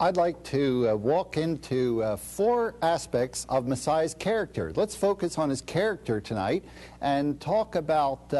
I'd like to walk into four aspects of Messiah's character. Let's focus on his character tonight and talk about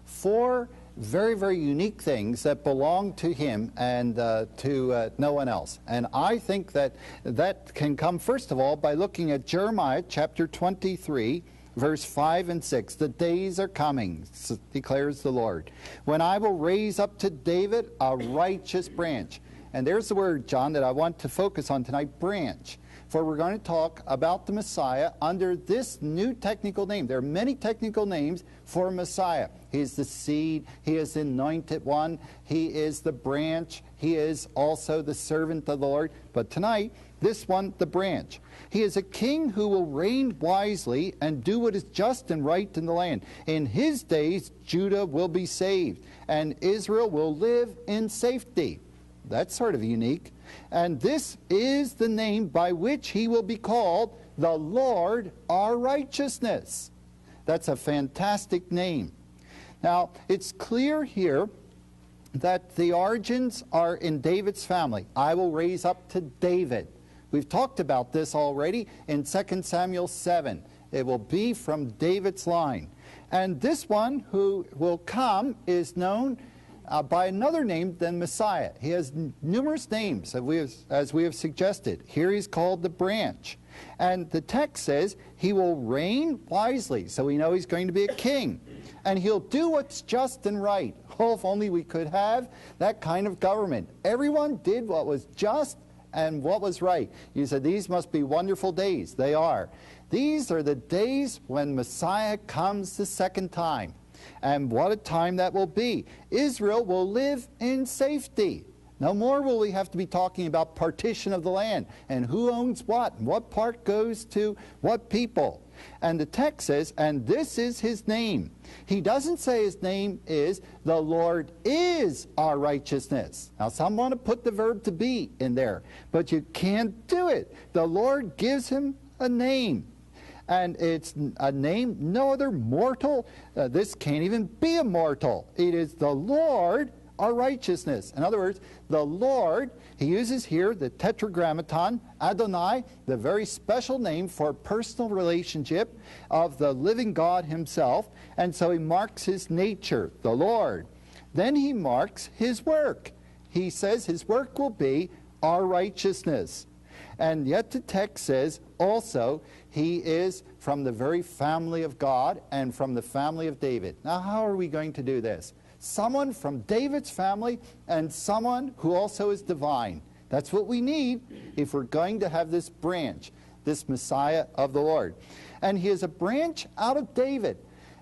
four very, very unique things that belong to him and to no one else. And I think that that can come, first of all, by looking at Jeremiah chapter 23, verse 5 and 6. The days are coming, declares the Lord, when I will raise up to David a righteous branch. And there's the word, John, that I want to focus on tonight, branch. For we're going to talk about the Messiah under this new technical name. There are many technical names for Messiah. He is the seed. He is the anointed one. He is the branch. He is also the servant of the Lord. But tonight, this one, the branch. He is a king who will reign wisely and do what is just and right in the land. In his days, Judah will be saved, and Israel will live in safety. That's sort of unique. And this is the name by which he will be called, the Lord our righteousness. That's a fantastic name. Now, it's clear here that the origins are in David's family. I will raise up to David. We've talked about this already in 2 Samuel 7. It will be from David's line. And this one who will come is known by another name than Messiah. He has numerous names, as we have suggested. Here he's called the branch. And the text says he will reign wisely, so we know he's going to be a king. And he'll do what's just and right. Oh, if only we could have that kind of government. Everyone did what was just and what was right. You said, these must be wonderful days. They are. These are the days when Messiah comes the second time. And what a time that will be. Israel will live in safety. No more will we have to be talking about partition of the land and who owns what and what part goes to what people. And the text says, and this is his name. He doesn't say his name is, the Lord is our righteousness. Now some want to put the verb to be in there, but you can't do it. The Lord gives him a name. And it's a name no other mortal. This can't even be a mortal. It is the Lord, our righteousness. In other words, the Lord, he uses here the tetragrammaton, Adonai, the very special name for personal relationship of the living God himself. And so he marks his nature, the Lord. Then he marks his work. He says his work will be our righteousness. And yet the text says also he is from the very family of God and from the family of David. Now how are we going to do this? Someone from David's family and someone who also is divine. That's what we need if we're going to have this branch, this Messiah of the Lord. And he is a branch out of David.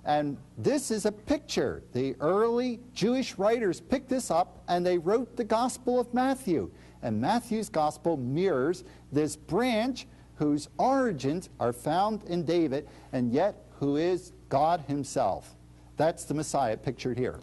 And this is a picture. The early Jewish writers picked this up and they wrote the Gospel of Matthew. And Matthew's Gospel mirrors this branch whose origins are found in David and yet who is God himself. That's the Messiah pictured here.